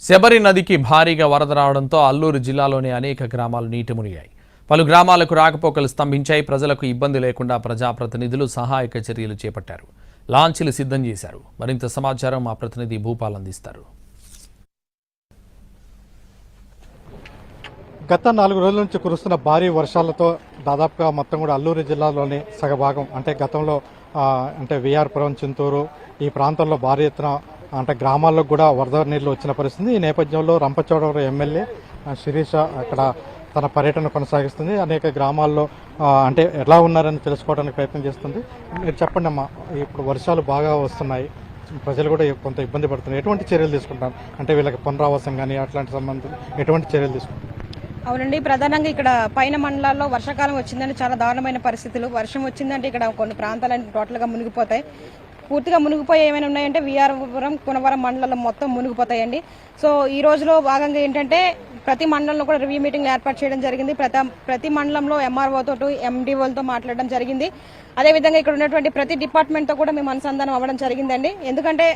శబరి నదికి భారీగా వరద రావడంతో అల్లూరు జిల్లాలోని అనేక గ్రామాలు నీట మునిగాయి. పలు గ్రామాలకు రాకపోకలు స్తంభించాయి. ప్రజలకు ఇబ్బంది లేకుండా ప్రజాప్రతినిధులు సహాయక చర్యలు చేపట్టారు. లాంచీలు సిద్ధం చేశారు. మరింత సమాచారం మా ప్రతినిధి భూపాల్ అందిస్తారు. గత 4 రోజుల నుంచి కురుస్తున్న భారీ వర్షాలతో దాదాపుగా మొత్తం కూడా అల్లూరు జిల్లాలోని సగభాగం అంటే గతంలో అంటే విఆర్పురం, చింతూరు ఈ ప్రాంతంలో భారీ ఎత్తున అంటే గ్రామాల్లో కూడా వరద నీళ్లు వచ్చిన పరిస్థితి. ఈ నేపథ్యంలో రంపచోడవరం ఎమ్మెల్యే శిరీష అక్కడ తన పర్యటన కొనసాగిస్తుంది. అనేక గ్రామాల్లో అంటే ఎలా ఉన్నారని తెలుసుకోవడానికి ప్రయత్నం చేస్తుంది. మీరు చెప్పండి అమ్మా, ఇప్పుడు వర్షాలు బాగా వస్తున్నాయి, ప్రజలు కూడా కొంత ఇబ్బంది పడుతున్నారు. ఎటువంటి చర్యలు తీసుకుంటారు? అంటే వీళ్ళకి పునరావాసం కానీ అట్లాంటి సంబంధం ఎటువంటి చర్యలు తీసుకుంటారు? అవునండి, ప్రధానంగా ఇక్కడ పైన మండలాల్లో వర్షాకాలం వచ్చిందంటే చాలా దారుణమైన పరిస్థితులు. వర్షం వచ్చిందంటే ఇక్కడ కొన్ని ప్రాంతాలన్నీ టోటల్గా మునిగిపోతాయి. పూర్తిగా మునిగిపోయి ఏమైనా ఉన్నాయంటే విఆర్పురం, కునవరం మండలం మొత్తం మునిగిపోతాయండి. సో ఈ రోజులో భాగంగా ఏంటంటే ప్రతి మండలంలో కూడా రివ్యూ మీటింగ్లు ఏర్పాటు చేయడం జరిగింది. ప్రతి మండలంలో ఎంఆర్ఓతో, ఎండిఓలతో మాట్లాడడం జరిగింది. అదేవిధంగా ఇక్కడ ఉన్నటువంటి ప్రతి డిపార్ట్మెంట్తో కూడా మేము అనుసంధానం అవ్వడం జరిగిందండి. ఎందుకంటే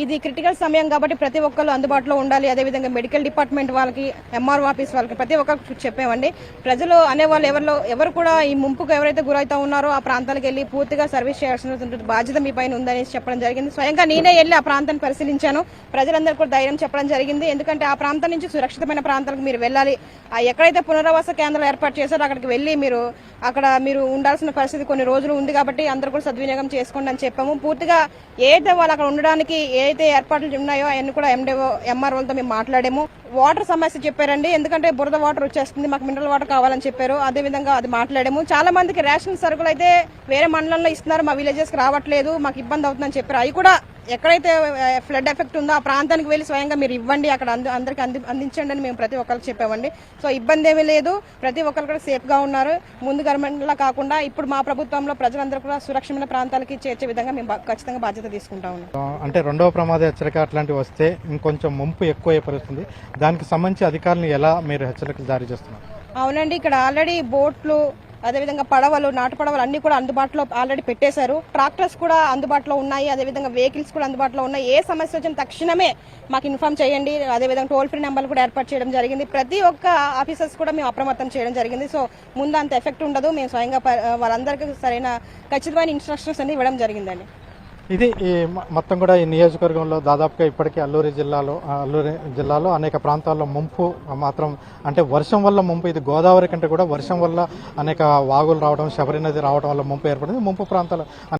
ఇది క్రిటికల్ సమయం కాబట్టి ప్రతి ఒక్కరు అందుబాటులో ఉండాలి. అదేవిధంగా మెడికల్ డిపార్ట్మెంట్ వాళ్ళకి, ఎంఆర్ఓ ఆఫీస్ వాళ్ళకి ప్రతి ఒక్కరికి చెప్పామండి. ప్రజలు అనేవాళ్ళు ఎవరు కూడా ఈ ముంపుకు ఎవరైతే గురవుతా ఉన్నారో ఆ ప్రాంతాలకు వెళ్ళి పూర్తిగా సర్వీస్ చేయాల్సిన బాధ్యత మీ పైన ఉందని చెప్పడం జరిగింది. స్వయంగా నేనే వెళ్ళి ఆ ప్రాంతాన్ని పరిశీలించాను. ప్రజలందరూ కూడా ధైర్యం చెప్పడం జరిగింది. ఎందుకంటే ఆ ప్రాంతం నుంచి సురక్షితమైన ప్రాంతాలకు మీరు వెళ్ళాలి. ఎక్కడైతే పునరావాస కేంద్రాలు ఏర్పాటు చేశారో అక్కడికి వెళ్ళి మీరు ఉండాల్సిన పరిస్థితి కొన్ని రోజులు ఉంది కాబట్టి అందరూ కూడా సద్వినియోగం చేసుకోండి అని చెప్పాము. పూర్తిగా ఏదైతే వాళ్ళు అక్కడ ఉండడానికి ఏదైతే ఏర్పాట్లు ఉన్నాయో అవన్నీ కూడా ఎంఆర్ఓలతో మేము మాట్లాడాము. వాటర్ సమస్య చెప్పారండి. ఎందుకంటే బురద వాటర్ వచ్చేస్తుంది, మాకు మినరల్ వాటర్ కావాలని చెప్పారు. అదేవిధంగా అది మాట్లాడాము. చాలా మందికి రేషన్ సరుకులు అయితే వేరే మండలంలో ఇస్తున్నారు, మా విలేజెస్కి రావట్లేదు, మాకు ఇబ్బంది అవుతుందని చెప్పారు. అవి కూడా ఎక్కడైతే ఫ్లడ్ ఎఫెక్ట్ ఉందో ఆ ప్రాంతానికి వెళ్ళి స్వయంగా మీరు ఇవ్వండి, అక్కడ అందరికి అందించండి అని మేము ప్రతి ఒక్కరికి చెప్పామండి. సో ఇబ్బంది ఏమీ లేదు, ప్రతి ఒక్కరు కూడా సేఫ్గా ఉన్నారు. ముందు గవర్నమెంట్లా కాకుండా ఇప్పుడు మా ప్రభుత్వంలో ప్రజలందరూ కూడా సురక్షితమైన ప్రాంతాలకి చేర్చే విధంగా మేము ఖచ్చితంగా బాధ్యత తీసుకుంటా ఉన్నాం. అంటే రెండవ ప్రమాద హెచ్చరిక అట్లాంటివి వస్తే ఇంకొంచెం ముంపు ఎక్కువ అయిపోతుంది. దానికి సంబంధించి అధికారులను ఎలా మీరు హెచ్చరికలు జారీ చేస్తున్నారు? అవునండి, ఇక్కడ ఆల్రెడీ బోట్లు, అదేవిధంగా పడవలు, నాటు పడవలు అన్ని కూడా అందుబాటులో ఆల్రెడీ పెట్టేశారు. ట్రాక్టర్స్ కూడా అందుబాటులో ఉన్నాయి. అదేవిధంగా వెహికల్స్ కూడా అందుబాటులో ఉన్నాయి. ఏ సమస్య వచ్చిన తక్షణమే మాకు ఇన్ఫార్మ్ చేయండి. అదేవిధంగా టోల్ ఫ్రీ నెంబర్లు కూడా ఏర్పాటు చేయడం జరిగింది. ప్రతి ఒక్క ఆఫీసర్స్ కూడా మేము అప్రమత్తం చేయడం జరిగింది. సో ముందు అంత ఎఫెక్ట్ ఉండదు. మేము స్వయంగా వాళ్ళందరికీ సరైన ఖచ్చితమైన ఇన్స్ట్రక్షన్స్ అన్ని ఇవ్వడం జరిగిందండి. ఇది ఈ మొత్తం కూడా ఈ నియోజకవర్గంలో దాదాపుగా ఇప్పటికీ అల్లూరు జిల్లాలో అనేక ప్రాంతాల్లో ముంపు మాత్రం అంటే వర్షం వల్ల ముంపు. ఇది గోదావరి కంటే కూడా వర్షం వల్ల అనేక వాగులు రావడం, శబరి నది రావడం వల్ల ముంపు ఏర్పడింది. ముంపు ప్రాంతాలు